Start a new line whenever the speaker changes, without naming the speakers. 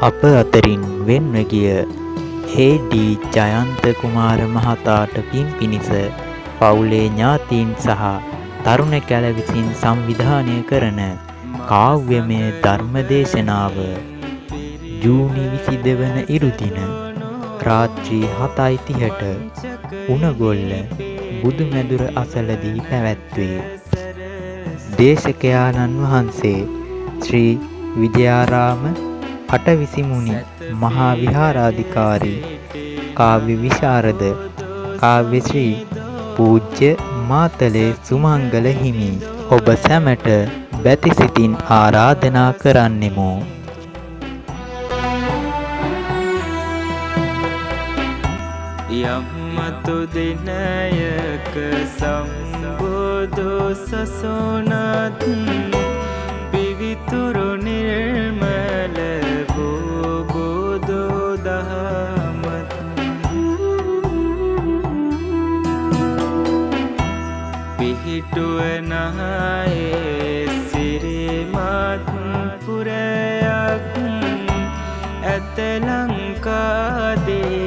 අප අතරින් වෙන්ව ගිය ඒ.ඩී. ජයන්ත කුමාර මහතාට පින් පිණිස පවුලේ ඥාතීන් සහ තරුණ කැල විසින් සංවිධානය කරන කාව්‍යමය ධර්මදේශනාව ජූනි 22 වන ඉරුදින රාත්‍රී 7:30ට උණගොල්ල බුදුමැදුර අසලදී පැවැත්වේ. දේශකයාණන් වහන්සේ ශ්‍රී විජයාරාම අටවිසිමුනි මහා විහාරාධිකාරී කාව්‍ය විශාරද කාව්‍ය ශ්‍රී පූජ්‍ය මාතලේ සුමංගල හිමි ඔබ සැමට බැතිසිතින් ආරාධනා කරන්නෙමු.
යම්මතු දිනයක සම්බුදු සසුනත් පිවිතුරු නිර්මල වූ බුදු දහමත් පිහිටුවනහයේ සිරිමත් පුරයක් ඇත ලංකාදී